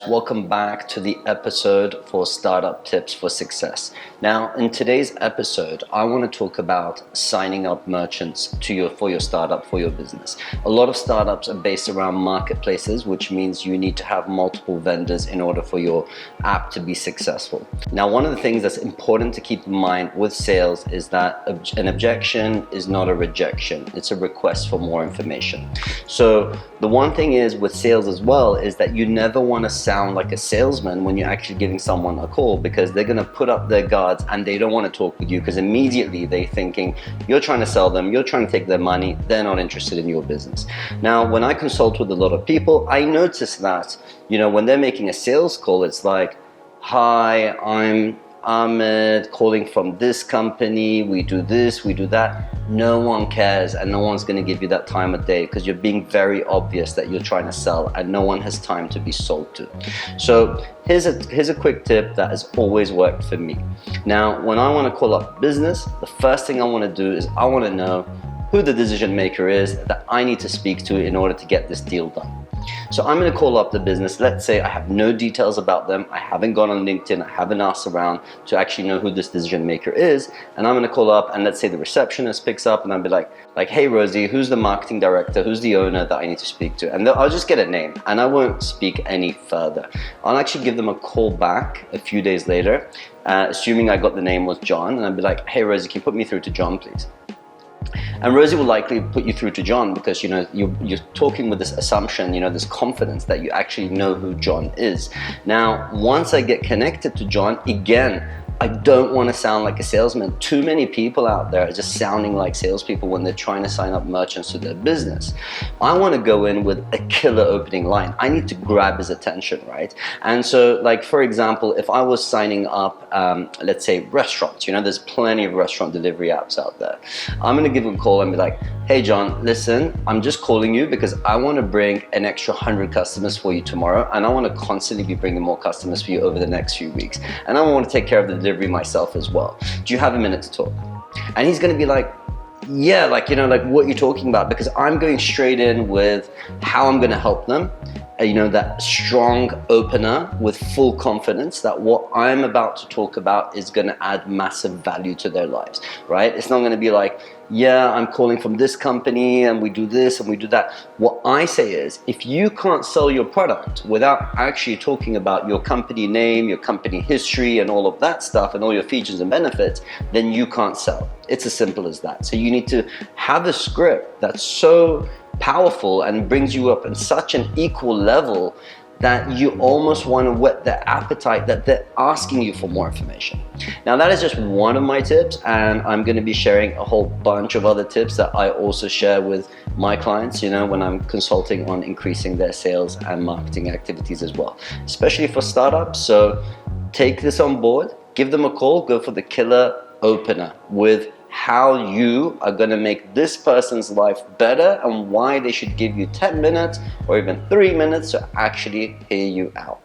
Welcome back to the episode for Startup Tips for Success. Now, in today's episode, I want to talk about signing up merchants for your startup, for your business. A lot of startups are based around marketplaces, which means you need to have multiple vendors in order for your app to be successful. Now, one of the things that's important to keep in mind with sales is that an objection is not a rejection. It's a request for more information. So the one thing is with sales as well is that you never want to sound like a salesman when you're actually giving someone a call, because they're going to put up their guards and they don't want to talk with you because immediately they're thinking you're trying to sell them, you're trying to take their money, they're not interested in your business. Now, when I consult with a lot of people, I notice that, when they're making a sales call, it's like, hi, I'm Ahmed calling from this company, we do this, we do that. No one cares and no one's going to give you that time of day because you're being very obvious that you're trying to sell and no one has time to be sold to. So here's a quick tip that has always worked for me. Now, when I want to call up business, the first thing I want to do is I want to know who the decision maker is that I need to speak to in order to get this deal done. So I'm going to call up the business. Let's say I have no details about them. I haven't gone on LinkedIn. I haven't asked around to actually know who this decision maker is. And I'm going to call up, and let's say the receptionist picks up, and I'll be like, hey Rosie, who's the marketing director? Who's the owner that I need to speak to? And I'll just get a name and I won't speak any further. I'll actually give them a call back a few days later, assuming I got the name was John, and I'll be like, hey Rosie, can you put me through to John, please? And Rosie will likely put you through to John because you're talking with this assumption, this confidence that you actually know who John is. Now, once I get connected to John, again, I don't want to sound like a salesman. Too many people out there are just sounding like salespeople when they're trying to sign up merchants to their business. I want to go in with a killer opening line. I need to grab his attention, right? And so, for example, if I was signing up, let's say restaurants, there's plenty of restaurant delivery apps out there. I'm going to give him a call and be like, hey John, listen, I'm just calling you because I want to bring an extra 100 customers for you tomorrow, and I want to constantly be bringing more customers for you over the next few weeks, and I want to take care of the delivery myself as well. Do you have a minute to talk? And he's going to be like, yeah, what you're talking about, because I'm going straight in with how I'm going to help them. That strong opener with full confidence that what I'm about to talk about is going to add massive value to their lives, right? It's not going to be like, yeah, I'm calling from this company and we do this and we do that. What I say is, if you can't sell your product without actually talking about your company name, your company history and all of that stuff and all your features and benefits, then you can't sell. It's as simple as that. So you need to have a script that's so powerful and brings you up in such an equal level that you almost want to whet their appetite that they're asking you for more information. Now, that is just one of my tips, and I'm going to be sharing a whole bunch of other tips that I also share with my clients, when I'm consulting on increasing their sales and marketing activities as well, especially for startups. So take this on board, give them a call, go for the killer opener with how you are going to make this person's life better and why they should give you 10 minutes or even 3 minutes to actually hear you out.